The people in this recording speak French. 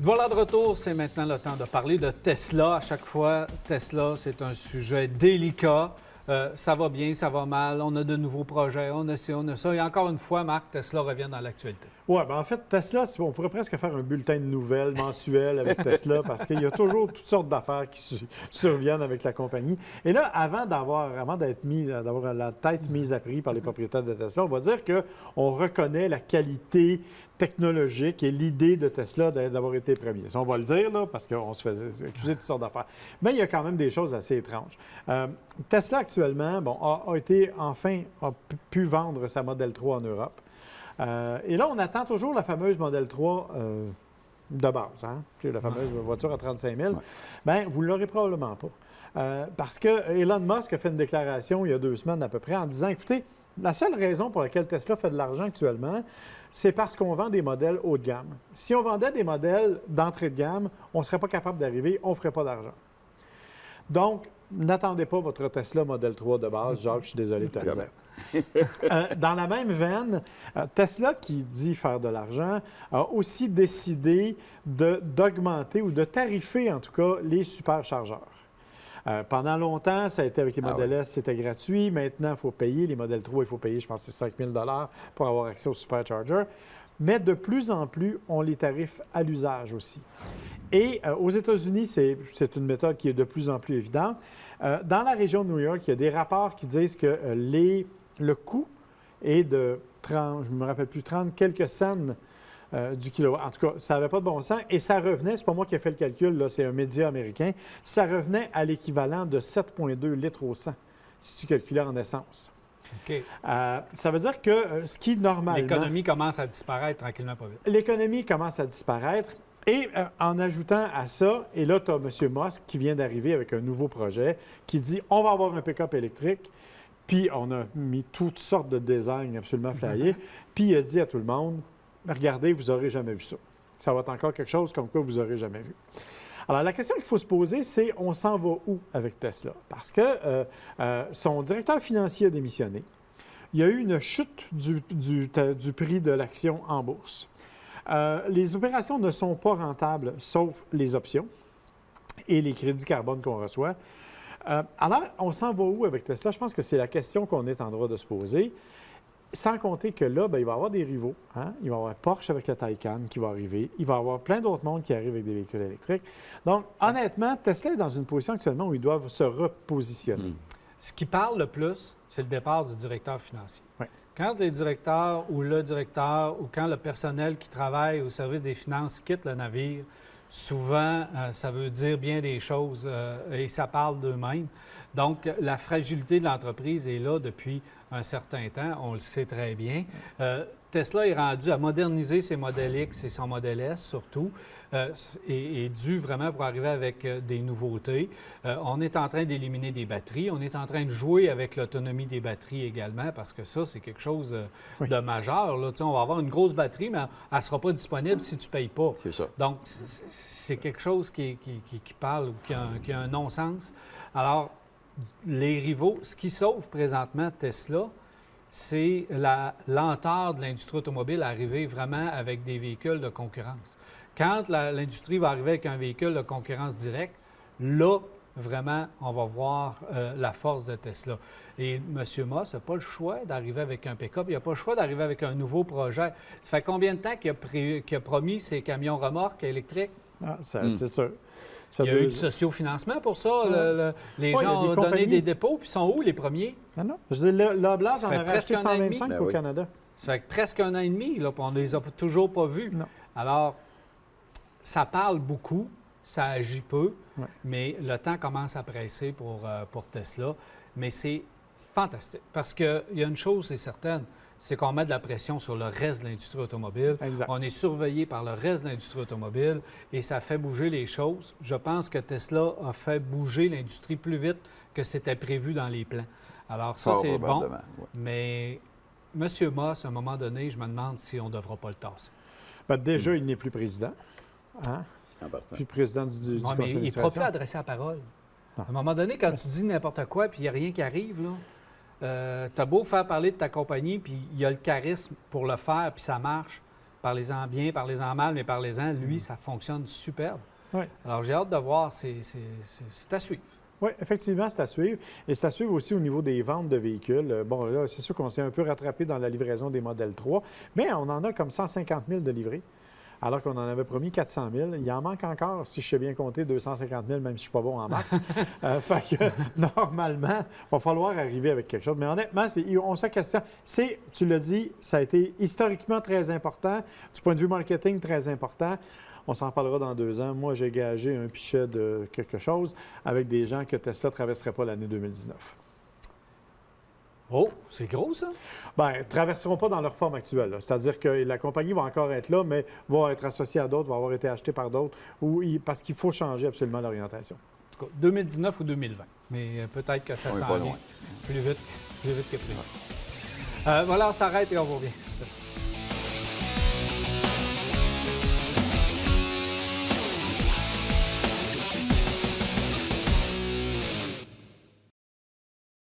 Voilà de retour, c'est maintenant le temps de parler de Tesla. À chaque fois, Tesla, c'est un sujet délicat. Ça va bien, ça va mal, on a de nouveaux projets, on a ci, on a ça. Et encore une fois, Marc, Tesla revient dans l'actualité. Oui, bien en fait, Tesla, on pourrait presque faire un bulletin de nouvelles mensuel avec Tesla parce qu'il y a toujours toutes sortes d'affaires qui surviennent avec la compagnie. Et là, avant d'avoir la tête mise à prix par les propriétaires de Tesla, on va dire qu'on reconnaît la qualité technologique et l'idée de Tesla d'avoir été premier. Ça, on va le dire, là, parce qu'on se faisait accuser de toutes sortes d'affaires. Mais il y a quand même des choses assez étranges. Tesla, actuellement, a pu vendre sa Model 3 en Europe. Et là, on attend toujours la fameuse Model 3 de base, hein? La fameuse voiture à 35 000. Ouais. Bien, vous ne l'aurez probablement pas. Parce que Elon Musk a fait une déclaration il y a 2 semaines à peu près en disant, écoutez, la seule raison pour laquelle Tesla fait de l'argent actuellement, c'est parce qu'on vend des modèles haut de gamme. Si on vendait des modèles d'entrée de gamme, on ne serait pas capable d'arriver, on ne ferait pas d'argent. Donc, n'attendez pas votre Tesla Model 3 de base. Jacques, je suis désolé de te le dire. Dans la même veine, Tesla, qui dit faire de l'argent, a aussi décidé d'augmenter ou de tarifer, en tout cas, les superchargeurs. Pendant longtemps, ça a été avec les modèles S, c'était gratuit. Maintenant, il faut payer. Les modèles 3, il faut payer, je pense, c'est 5 000 pour avoir accès au supercharger. Mais de plus en plus, on les tarife à l'usage aussi. Et aux États-Unis, c'est une méthode qui est de plus en plus évidente. Dans la région de New York, il y a des rapports qui disent que le coût est de 30, je ne me rappelle plus, 30 quelques cents du kilowatt. En tout cas, ça n'avait pas de bon sens. Et ça revenait, c'est pas moi qui ai fait le calcul, là, c'est un média américain, ça revenait à l'équivalent de 7,2 litres au 100, si tu calculais en essence. OK. Ça veut dire que ce qui, normalement... L'économie commence à disparaître tranquillement, pas vite. L'économie commence à disparaître. Et en ajoutant à ça, et là, tu as M. Musk qui vient d'arriver avec un nouveau projet qui dit on va avoir un pick-up électrique. Puis on a mis toutes sortes de designs absolument flyés. Puis il a dit à tout le monde regardez, vous n'aurez jamais vu ça. Ça va être encore quelque chose comme quoi vous n'aurez jamais vu. Alors, la question qu'il faut se poser, c'est on s'en va où avec Tesla? Parce que son directeur financier a démissionné. Il y a eu une chute du prix de l'action en bourse. Les opérations ne sont pas rentables, sauf les options et les crédits carbone qu'on reçoit. Alors, on s'en va où avec Tesla? Je pense que c'est la question qu'on est en droit de se poser. Sans compter que là, bien, il va y avoir des rivaux. Hein? Il va y avoir Porsche avec le Taycan qui va arriver. Il va y avoir plein d'autres mondes qui arrivent avec des véhicules électriques. Donc, honnêtement, Tesla est dans une position actuellement où ils doivent se repositionner. Ce qui parle le plus, c'est le départ du directeur financier. Oui. Quand les directeurs ou le directeur ou quand le personnel qui travaille au service des finances quitte le navire, souvent, ça veut dire bien des choses et ça parle d'eux-mêmes. Donc, la fragilité de l'entreprise est là depuis un certain temps, on le sait très bien. Tesla est rendu à moderniser ses modèles X et son modèle S surtout, et dû vraiment pour arriver avec des nouveautés. On est en train d'éliminer des batteries, on est en train de jouer avec l'autonomie des batteries également, parce que ça, c'est quelque chose de majeur. Là. On va avoir une grosse batterie, mais elle ne sera pas disponible si tu ne payes pas. C'est ça. Donc, c'est quelque chose qui parle ou qui a un non-sens. Alors, les rivaux, ce qui sauve présentement Tesla, c'est la lenteur de l'industrie automobile à arriver vraiment avec des véhicules de concurrence. Quand l'industrie va arriver avec un véhicule de concurrence directe, là, vraiment, on va voir la force de Tesla. Et M. Musk n'a pas le choix d'arriver avec un pick-up. Il n'a pas le choix d'arriver avec un nouveau projet. Ça fait combien de temps qu'il a promis ses camions remorques électriques? Ah, c'est sûr. Il y a eu du sociofinancement pour ça. Les gens ont donné des dépôts, puis sont où les premiers? Ah non. Je veux dire, l'Oblast en a racheté presque un an et demi. 125 au Canada. Ça fait presque un an et demi, là, puis on ne les a toujours pas vus. Non. Alors, ça parle beaucoup, ça agit peu, Ouais. mais le temps commence à presser pour Tesla. Mais c'est fantastique, parce qu'il y a une chose, c'est certaine, c'est qu'on met de la pression sur le reste de l'industrie automobile. Exact. On est surveillé par le reste de l'industrie automobile et ça fait bouger les choses. Je pense que Tesla a fait bouger l'industrie plus vite que c'était prévu dans les plans. Alors ça, Fort c'est bon, probablement, ouais. mais M. Musk, à un moment donné, je me demande si on ne devra pas le tasser. Ben, déjà, il n'est plus président. Hein? En partant. Plus président du Non, conseil mais il ne pourra d'administration. plus adresser la parole. Ah. À un moment donné, quand tu dis n'importe quoi puis il n'y a rien qui arrive, là, tu as beau faire parler de ta compagnie, puis il y a le charisme pour le faire, puis ça marche, Parlez-en bien, parlez-en mal, mais parlez-en. Lui, ça fonctionne superbe. Oui. Alors, j'ai hâte de voir. C'est à suivre. Oui, effectivement, c'est à suivre. Et c'est à suivre aussi au niveau des ventes de véhicules. Bon, là, c'est sûr qu'on s'est un peu rattrapé dans la livraison des modèles 3, mais on en a comme 150 000 de livrés, alors qu'on en avait promis 400 000. Il en manque encore, si je sais bien compter, 250 000, même si je ne suis pas bon en maths. Fait que, normalement, il va falloir arriver avec quelque chose. Mais honnêtement, on se questionne. Tu l'as dit, ça a été historiquement très important, du point de vue marketing, très important. On s'en parlera dans 2 ans. Moi, j'ai gagé un pichet de quelque chose avec des gens que Tesla ne traverserait pas l'année 2019. Oh, c'est gros, ça? Bien, ne traverseront pas dans leur forme actuelle. Là. C'est-à-dire que la compagnie va encore être là, mais va être associée à d'autres, va avoir été achetée par d'autres, parce qu'il faut changer absolument l'orientation. En tout cas, 2019 ou 2020. Mais peut-être que ça s'en vient plus vite que prévu. Voilà, on s'arrête et on revient.